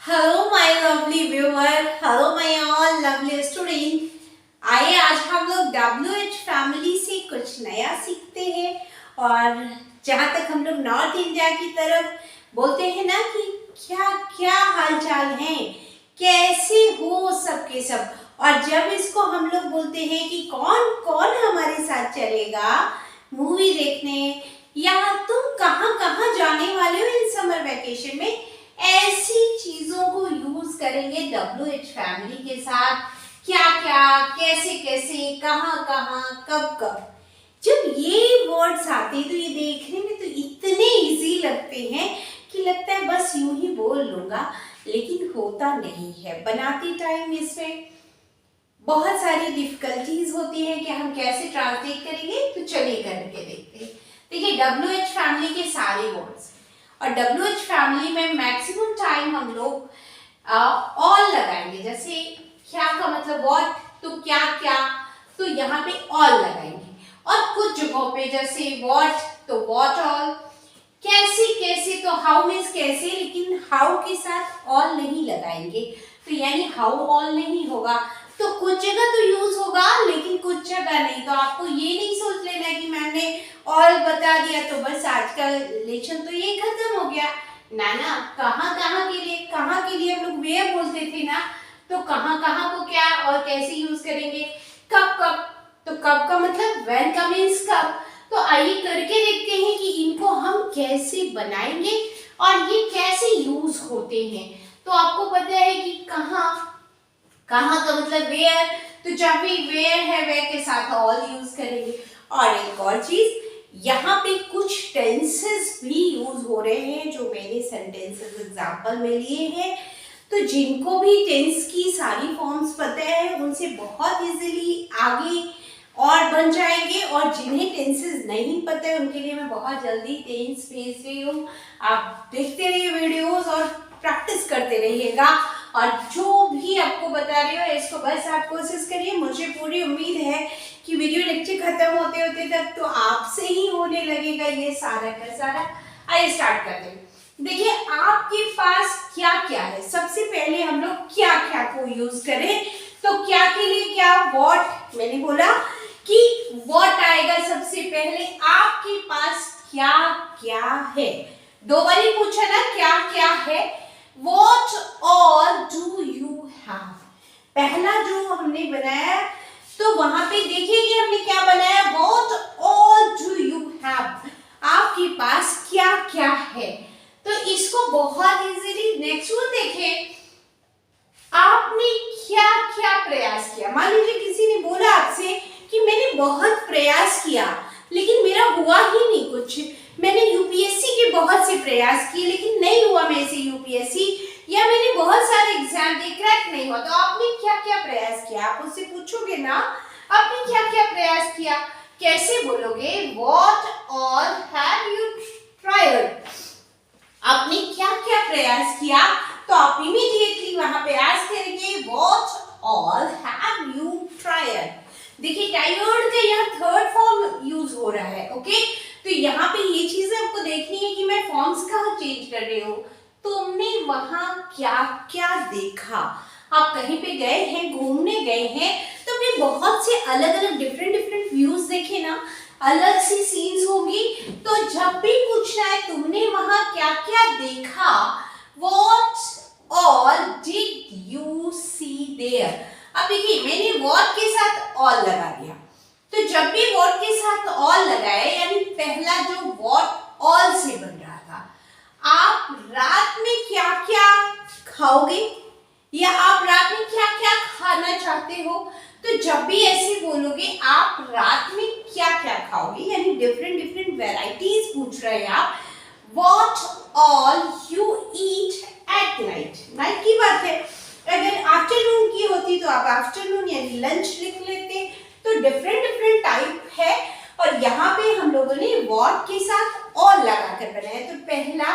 Hello my lovely viewer, hello my all lovely student. आइए आज हम लोग WH फैमिली से कुछ नया सीखते हैं। और जहाँ तक हम लोग नॉर्थ इंडिया की तरफ बोलते हैं ना कि क्या क्या हालचाल है, कैसे हो सबके सब। और जब इसको हम लोग बोलते हैं कि कौन कौन हमारे साथ चलेगा मूवी देखने या तुम कहाँ कहाँ जाने वाले हो इन समर वेकेशन में, ऐसी चीजों को यूज करेंगे WH फैमिली के साथ। क्या क्या, कैसे कैसे, कहाँ कहाँ, कब कब। जब ये वर्ड्स आते हैं तो ये देखने में तो इतने इजी लगते हैं कि लगता है बस यूं ही बोल लूंगा, लेकिन होता नहीं है। बनाते टाइम इसमें बहुत सारी डिफिकल्टीज होती है कि हम कैसे ट्रांसलेट करेंगे। तो चलिए करके देखते हैं। देखिए WH फैमिली के सारे वर्ड्स, और WH फैमिली में मैक्सिमम टाइम हम लोग ऑल लगाएंगे। जैसे क्या का मतलब व्हाट, तो क्या क्या, तो यहाँ पे ऑल लगाएंगे। और कुछ जगहों पे जैसे व्हाट तो व्हाट ऑल, कैसे कैसे तो हाउ मीन्स कैसे, लेकिन हाउ के साथ ऑल नहीं लगाएंगे। तो यानी हाउ ऑल नहीं होगा। तो कुछ जगह तो यूज होगा लेकिन कुछ जगह नहीं। तो आपको ये नहीं सोच लेना कि मैंने ऑल बता दिया तो बस आज का लेक्चर तो ये खत्म हो गया। ना ना, कहाँ कहाँ के लिए, कहाँ के लिए हम लोग वेयर बोलते थे ना, तो कहाँ कहाँ को क्या और कैसे यूज करेंगे। कब कब, तो कब का मतलब व्हेन का मीन्स कब। तो आइए करके देखते हैं कि इनको हम कैसे बनाएंगे और ये कैसे यूज होते हैं। तो आपको पता है कि कहाँ, कहाँ का मतलब वेयर, तो जब भी वेयर है वेयर के साथ ऑल यूज करेंगे। और एक और चीज, यहाँ पे कुछ टेंसेस भी यूज हो रहे हैं जो मैंने सेंटेंसेस एग्जांपल में लिए हैं। तो जिनको भी टेंस की सारी फॉर्म्स पता है उनसे बहुत इजीली आगे और बन जाएंगे, और जिन्हें टेंसेस नहीं पता है उनके लिए मैं बहुत जल्दी टेंस भेज रही हूँ। आप देखते रहिए वीडियोस और प्रैक्टिस करते रहिएगा। और जो भी आपको बता रही हो इसको बस आप कोशिश करिए। मुझे पूरी उम्मीद है कि वीडियो लेक्चर खत्म होते होते तक तो आपसे ही होने लगेगा ये सारा का सारा। आइए स्टार्ट करते हैं। देखिए आपके पास क्या क्या है। सबसे पहले हम लोग क्या क्या को यूज करें। तो क्या के लिए क्या, व्हाट, मैंने बोला कि व्हाट आएगा सबसे पहले। आपके पास क्या क्या है, दो बार ही पूछा ना क्या क्या है। What all do you have, पहला जो हमने बनाया तो वहां पे देखिए कि हमने क्या बनाया, What all do you have, आपके पास क्या क्या है। तो इसको बहुत इजीली नेक्स्ट वन देखें, आपने क्या क्या प्रयास किया। मान लीजिए किसी ने बोला आपसे कि मैंने बहुत प्रयास किया लेकिन मेरा हुआ ही नहीं कुछ। मैंने यूपीएससी के बहुत से प्रयास किए लेकिन नहीं हुआ मेरे से यूपीएससी, या मैंने बहुत सारे एग्जाम दिए क्रैक नहीं हुआ। तो आपने क्या क्या प्रयास किया, आप उससे पूछोगे ना आपने क्या क्या प्रयास किया, कैसे बोलोगे, what all have you tried, आपने क्या क्या प्रयास किया। तो आप इमीडिएटली वहां पे आंसर करेंगे what all have you tried. देखिए टाइवर्ड का यह थर्ड फॉर्म यूज हो रहा है। ओके, तो यहाँ पे ये चीजें आपको देखनी है कि मैं फॉर्म्स कहाँ चेंज कर रही हूँ। तुमने वहां क्या क्या देखा, आप कहीं पे गए हैं, घूमने गए हैं, तो अपने बहुत से अलग अलग डिफरेंट व्यूज देखे ना, अलग सी सीन्स होगी। तो जब भी पूछना है तुमने वहां क्या क्या देखा, what all did you see there। अब देखिए मैंने what के साथ all लगा दिया। तो जब भी what के साथ all लगाया यानी पहला जो what all से बन रहा था, आप रात में क्या क्या खाओगे या आप रात में क्या क्या खाना चाहते हो। तो जब भी ऐसे बोलोगे आप रात में क्या क्या खाओगे, यानी डिफरेंट वैरायटीज पूछ रहे हैं आप। What all you eat at night, night की बात है। अगर आफ्टरनून की होती तो आप आफ्टरनून यानी लंच लिख लेते। तो डिफरेंट टाइप है। और यहाँ पे हम लोगों ने what के साथ all लगाकर बनाया। तो पहला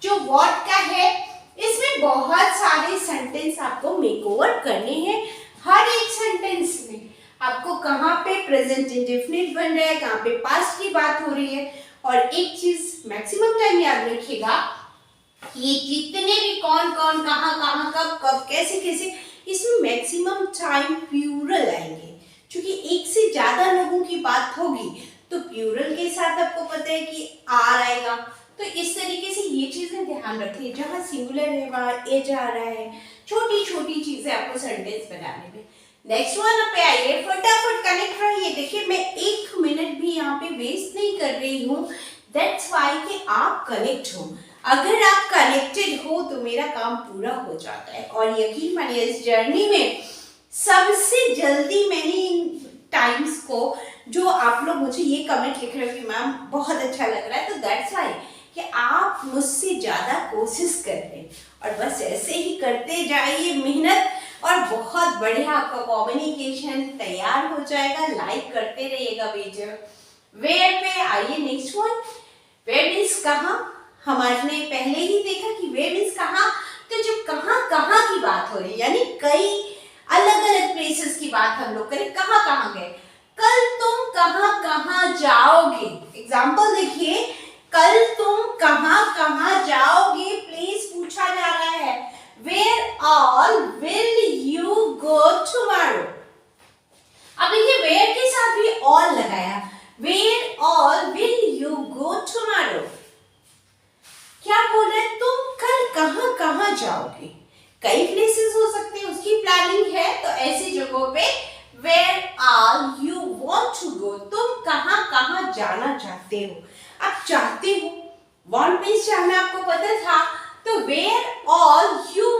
जो what का है इसमें बहुत सारे सेंटेंस आपको मेकओवर करने हैं। हर एक सेंटेंस में आपको कहाँ पे प्रेजेंट इंडेफिनिट बन रहा है, कहाँ पे पास्ट की बात हो रही है। और एक चीज मैक्सिमम टाइम याद रखिएगा, ये जितने भी कौन कौन कहाँ कहाँ कब कब कैसे कैसे, इसमें मैक्सिमम टाइम प्लूरल आएंगे। क्योंकि एक से ज्यादा लोगों की बात होगी तो प्लूरल के साथ आपको पता है कि आर आएगा। तो इस तरीके से ये चीजें ध्यान रखिए, जहाँ सिंगुलर है वहाँ एज आ रहा है, छोटी छोटी चीजें आपको सेंटेंस बनाने में। नेक्स्ट वन पे आइए, फटाफट कनेक्ट रहिए। देखिए मैं 1 मिनट भी यहाँ पे वेस्ट नहीं कर रही हूँ, दैट्स वाई कि आप कनेक्ट हो। अगर आप कनेक्टेड हो तो मेरा काम पूरा हो जाता है। और यकीन मानिए इस जर्नी में सबसे जल्दी मैंने इन टाइम्स को, जो आप लोग मुझे ये कमेंट लिख रहे हो कि मैम बहुत अच्छा लग रहा है, तो दैट्स वाई कि आप मुझसे ज्यादा कोशिश कर रहे हैं। और बस ऐसे ही करते जाइए मेहनत, और बहुत बढ़िया आपका कम्युनिकेशन तैयार हो जाएगा। लाइक करते रहिएगा वीडियो। वेयर पे आइए, नेक्स्ट वन, वेयर मीन्स कहाँ। हमारे पहले ही देखा कि वेयर मीन्स कहाँ, तो जब कहाँ कहाँ की बात हो रही है, यानी कई अलग अलग प्लेसेस की बात हम लोग करें, कहाँ कहाँ गए, कल तुम कहाँ कहाँ जाओगे। एग्जाम्पल देखिए, कल तुम कहाँ कहाँ जाओगे, प्लीज पूछा जा रहा है, where all will you go tomorrow. अब देखिए वेयर के साथ भी ऑल लगाया, where all will you go tomorrow. क्या बोल रहे हैं, तुम कल कहाँ कहाँ जाओगे। कई प्लेसेस हो सकते हैं, उसकी प्लानिंग है, तो ऐसी जगहों पे where are you want to go, तुम कहाँ कहाँ जाना चाहते हो। आप चाहते हो, वांट मींस चाहना, आपको पता था, तो where all you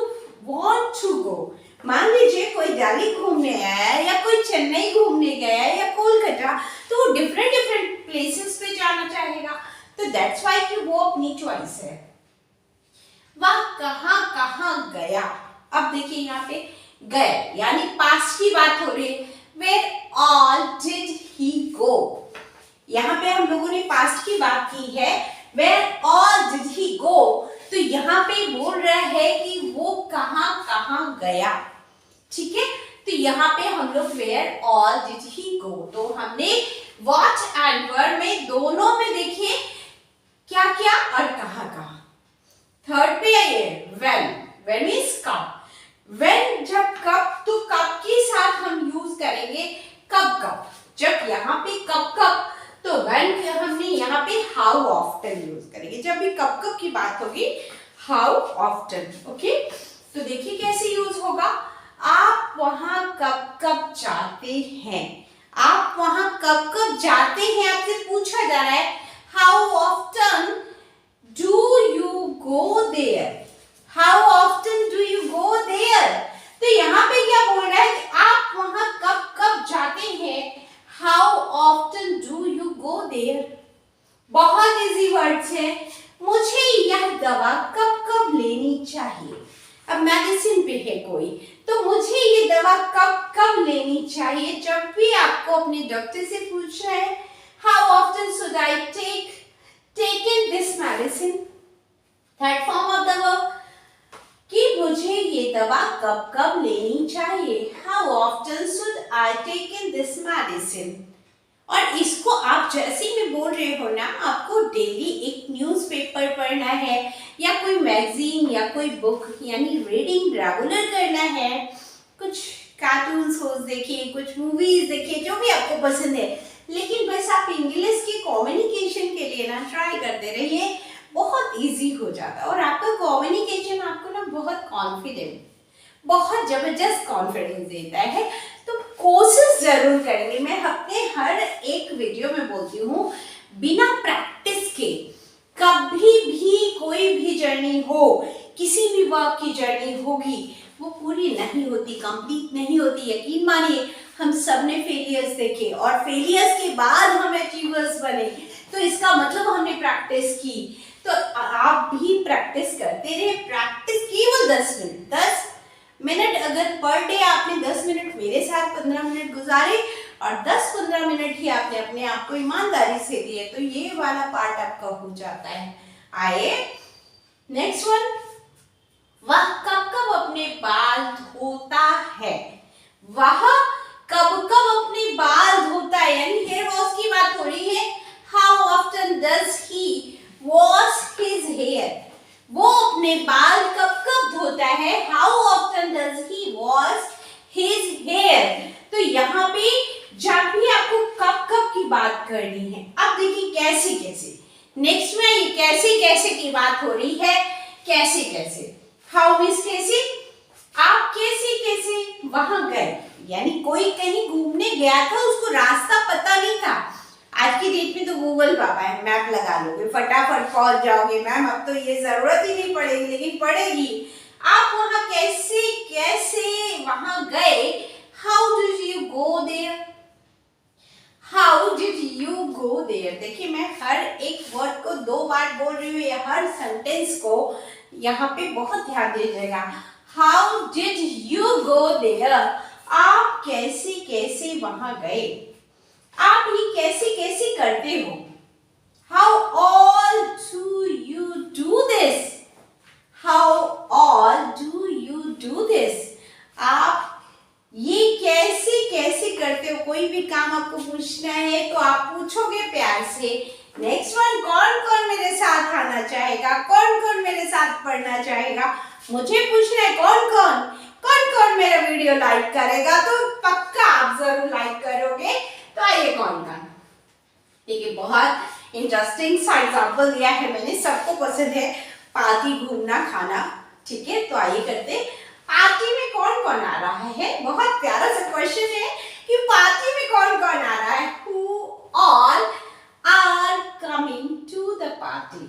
want to go. मान लीजिए कोई दिल्ली घूमने आया है, या कोई चेन्नई घूमने गया है, या कोलकाता, तो वो डिफरेंट डिफरेंट प्लेसेस पे जाना चाहेगा, तो दैट्स वाई कि वो अपनी चॉइस है। वह कहाँ कहाँ गया। अब देखिए यहाँ पे गए यानी पास्ट की बात हो रही है, वेयर ऑल डिड ही गो। यहाँ पे हम लोगों ने पास्ट की बात की है, वेयर ऑल डिड ही गो, तो यहाँ पे बोल रहा है कि वो कहाँ कहाँ गया। ठीक है, तो यहाँ पे हम लोग वेयर ऑल डिड ही गो, तो हमने व्हाट एंड वेयर में दोनों में देखिए क्या क्या और कहाँ कहाँ। थर्ड पे आइए, व्हेन, व्हेन मींस कब। व्हेन जब कब, तो कब के साथ हम यूज करेंगे कब कब। जब यहाँ पे कब कब, तो व्हेन हमने यहाँ पे हाउ ऑफ्टन यूज करेंगे। जब भी कब कब की बात होगी, हाउ ऑफ्टन। ओके, तो देखिए कैसे यूज होगा। आप वहां कब कब जाते हैं, आप वहां कब कब जाते हैं, आपसे पूछा जा रहा है how often do you go there, how often do you go there। तो यहाँ पे क्या बोल रहा है कि आप वहां कब कब जाते हैं, how often do you go there। बहुत इजी वर्ड्स है। मुझे यह दवा कब कब लेनी चाहिए। अब मेडिसिन पे है कोई, तो मुझे ये दवा कब कब लेनी चाहिए। जब भी आपको अपने डॉक्टर से पूछना है, how often should I taken this medicine। Third form of the verb कि मुझे ये दवा कब कब लेनी चाहिए, how often should I taken this medicine. और इसको आप जैसे मैं बोल रहे हो ना, आपको डेली एक न्यूज़पेपर पढ़ना है, या कोई मैगजीन या कोई बुक, यानी रीडिंग रेगुलर करना है, कुछ कार्टून शोज देखिए, कुछ मूवीज देखिए, जो भी आपको पसंद है, लेकिन बस आप इंग्लिश के कम्युनिकेशन के लिए ना ट्राई करते रहिए, बहुत इजी हो जाता है। और आपका कम्युनिकेशन आपको ना बहुत कॉन्फिडेंट, बहुत जबरदस्त कॉन्फिडेंस देता है, तो कोशिश जरूर करेंगे। मैं अपने हर एक वीडियो में बोलती हूँ, बिना प्रैक्टिस के कभी भी कोई भी जर्नी हो, किसी भी वर्क की जर्नी होगी, वो पूरी नहीं होती, कंप्लीट नहीं होती। यकीन मानिए हम सब ने फेलियर्स देखे, और फेलियर्स के बाद हम अचीवर्स बने, तो इसका मतलब हमने प्रैक्टिस की। तो आप भी प्रैक्टिस करते रहे। प्रैक्टिस केवल 10 मिनट अगर पर डे आपने 10 मिनट मेरे साथ 15 मिनट गुजारे, और 10-15 मिनट ही आपने अपने आप को ईमानदारी से दिए, तो ये वाला पार्ट आपका हो जाता है। आइए नेक्स्ट वन, वह कब कब अपने बाल धोता है। वह कब कब अपने बाल धोता है, यानी हेयर वॉश की बात हो रही है। How often does he wash his hair. वो अपने बाल कब कब धोता है, how often does he wash his hair. तो यहाँ पे जब भी आपको कब कब की बात करनी है, अब देखिए कैसे कैसे, नेक्स्ट में ये कैसे कैसे की बात हो रही है, कैसे कैसे, हाउ मीन्स कैसे, आप कैसे कैसे वहां गए, यानी कोई कहीं घूमने गया था, उसको रास्ता पता नहीं था। आज की डेट में तो गूगल पापा है, मैप लगा लोगे, फटाफट पहुंच जाओगे। मैम अब तो ये जरूरत ही नहीं पड़ेगी, लेकिन पड़ेगी। आप वहां कैसे कैसे वहां गए, how did you go there, how did you go there. देखिए मैं हर एक वर्ड को 2 बार बोल रही हूँ, या हर सेंटेंस को यहाँ पे बहुत ध्यान दीजिएगा। How did you go there, आप कैसे कैसे वहां गए, आप ये कैसे कैसे करते हो। How all do you do this, how all do you do this, आप ये कैसे कैसे करते हो। कोई भी काम आपको पूछना है तो आप पूछोगे प्यार से। नेक्स्ट वन, कौन कौन मेरे साथ आना चाहेगा, कौन कौन मेरे साथ पढ़ना चाहेगा, मुझे पूछना है कौन कौन, कौन कौन मेरा वीडियो लाइक करेगा, तो पक्का आप जरूर लाइक करोगे। तो आइए कौन कौन, देखिए बहुत इंटरेस्टिंग सा एग्जाम्पल दिया है मैंने, सबको पसंद है पार्टी घूमना खाना, ठीक है। तो आइए करते, पार्टी में कौन कौन आ रहा है, बहुत प्यारा सा क्वेश्चन है कि पार्टी में कौन कौन आ रहा है, who all are coming to the party,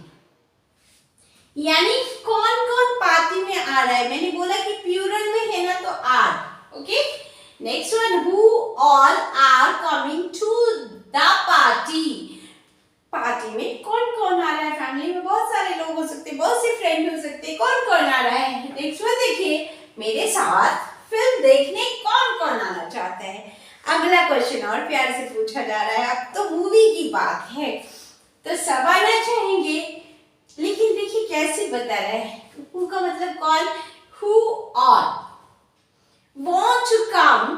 यानी कौन कौन पार्टी में आ रहा है। मैंने बोला कि प्लूरल में है ना, तो R, okay. Next one, who all are coming to the party, party में कौन कौन आ रहा है। फैमिली में बहुत सारे लोग हो सकते हैं, बहुत से फ्रेंड हो सकते हैं, कौन कौन आ रहा है। नेक्स्ट वन देखिए, मेरे साथ फिल्म देखने कौन कौन आना चाहता है। अगला क्वेश्चन और प्यार से पूछा जा रहा है, अब तो मूवी की बात है तो सब आना चाहेंगे, लेकिन देखिए कैसे बता रहा है, हु का मतलब कौन, who all want to come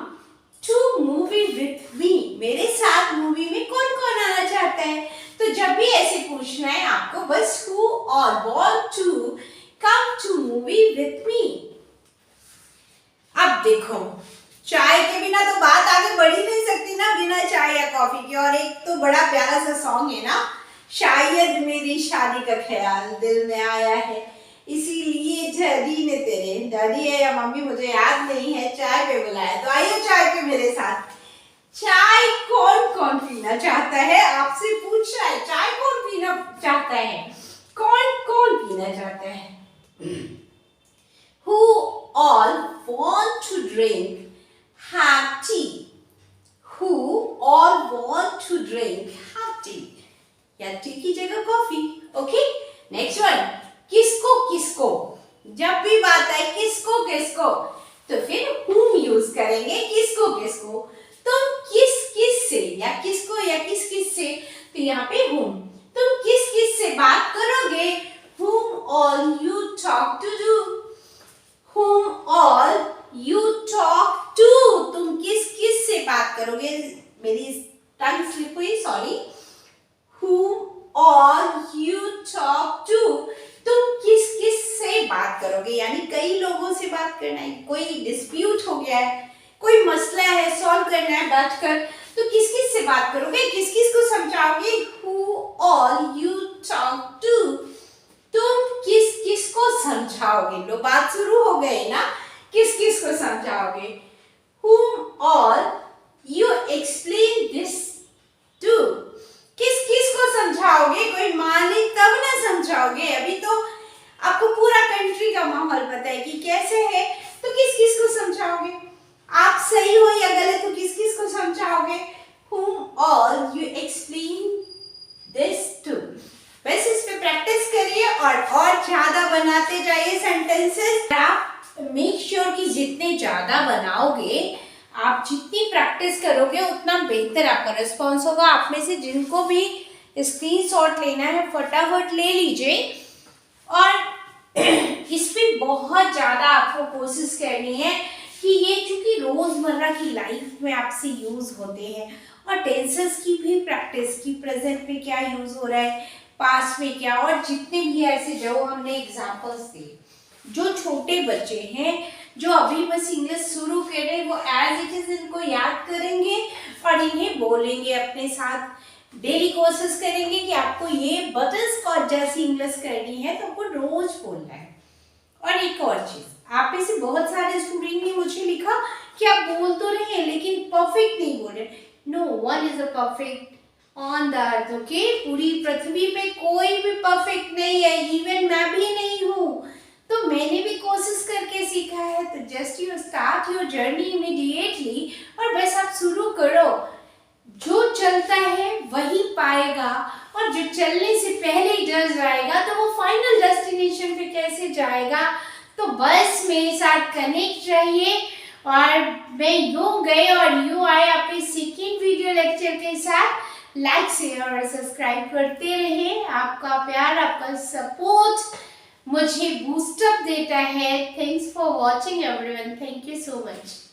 to movie with me, मेरे साथ मूवी में कौन कौन आना चाहता है। तो जब भी ऐसे पूछना है आपको बस who or want to come to movie with me। अब देखो चाय के बिना तो बात आगे बढ़ ही नहीं सकती ना, बिना चाय या कॉफी के। और एक तो बड़ा प्यारा सा सॉन्ग है ना, शायद मेरी शादी का ख्याल दिल में आया है, इसीलिए डैडी ने तेरे, डैडी है या मम्मी मुझे याद नहीं है, चाय पे बुलाया। तो आइए चाय पे मेरे साथ, चाय कौन कौन पीना चाहता है, आपसे पूछ रहा है चाय कौन पीना चाहता है, कौन कौन पीना चाहता है। Who all want to drink hot tea, who all want to drink hot tea, या टी की जगह कॉफी, ओके। नेक्स्ट वन, किसको किसको, जब भी बात आए किसको किसको तो फिर whom यूज करेंगे, किसको किसको। तुम किस किस से, या किसको या किस किस से, तो यहाँ पे whom, तुम किस किस से बात करोगे, whom all you talk to do, whom all you talk to, तुम किस किस से बात करोगे, मेरी टंग स्लिप हुई, sorry. whom all you talk to, तुम किस किस से बात करोगे, यानी कई लोगों से बात करना है, कोई डिस्प्यूट हो गया है, कोई मसला है सॉल्व करना है बैठकर, तो किस किस से बात करोगे, किस किस को समझाओगे, who all you talk to, तुम किस किस को समझाओगे। लो बात शुरू हो गई ना, किस किस को समझाओगे, whom all you explain this to, किस किस को समझाओगे, कोई माने तब ना समझाओगे। अभी तो आपको पूरा कंट्री का माहौल पता है कि कैसे है, तो किस किस को समझाओगे, आप सही हो या गलत हो किस किस को समझाओगे, whom all you explain this to। बस इस पे प्रैक्टिस करिए और ज्यादा बनाते जाइए सेंटेंसेस। आप मेक श्योर कि जितने ज्यादा बनाओगे, आप जितनी प्रैक्टिस करोगे उतना बेहतर आपका रिस्पॉन्स होगा। आप में से जिनको भी स्क्रीनशॉट लेना है फटाफट ले लीजिए, और इस पे बहुत ज़्यादा आपको कोशिश करनी है कि ये चूँकि रोज़मर्रा की लाइफ में आपसे यूज़ होते हैं, और टेंसेस की भी प्रैक्टिस की, प्रेजेंट में क्या यूज़ हो रहा है, पास में क्या, और जितने भी ऐसे जो हमने एग्जाम्पल्स दिए, जो छोटे बच्चे हैं जो अभी बस इंग्लिश शुरू करें वो एज इट इज इनको याद करेंगे और इन्हें बोलेंगे अपने साथ। डेली कोशिश करेंगे कि आपको ये बटरस्कॉच जैसी इंग्लिश करनी है तो आपको रोज बोलना है। और एक और चीज, आप में से बहुत सारे स्टूडेंट ने मुझे लिखा कि आप बोल तो रहे हैं लेकिन परफेक्ट नहीं बोल रहे। No one is a perfect on the earth, okay. पूरी पृथ्वी पे कोई भी परफेक्ट नहीं है, इवन मैं भी नहीं हूँ। तो मैंने भी कोशिश करके सीखा है। तो just you start your journey immediately और बस आप शुरू करो। जो चलता है वही पाएगा, और जो चलने से पहले ही डर जाएगा तो वो फाइनल डेस्टिनेशन पे कैसे जाएगा। तो बस मेरे साथ कनेक्ट रहिए, और मैं यूं गए और यूं आए अपने सेकेंड वीडियो लेक्चर के साथ। लाइक शेयर और सब्सक्राइब करते रहे। आपका प्यार, आपका सपोर्ट मुझे बूस्टअप देता है। Thanks for watching everyone, thank you so much.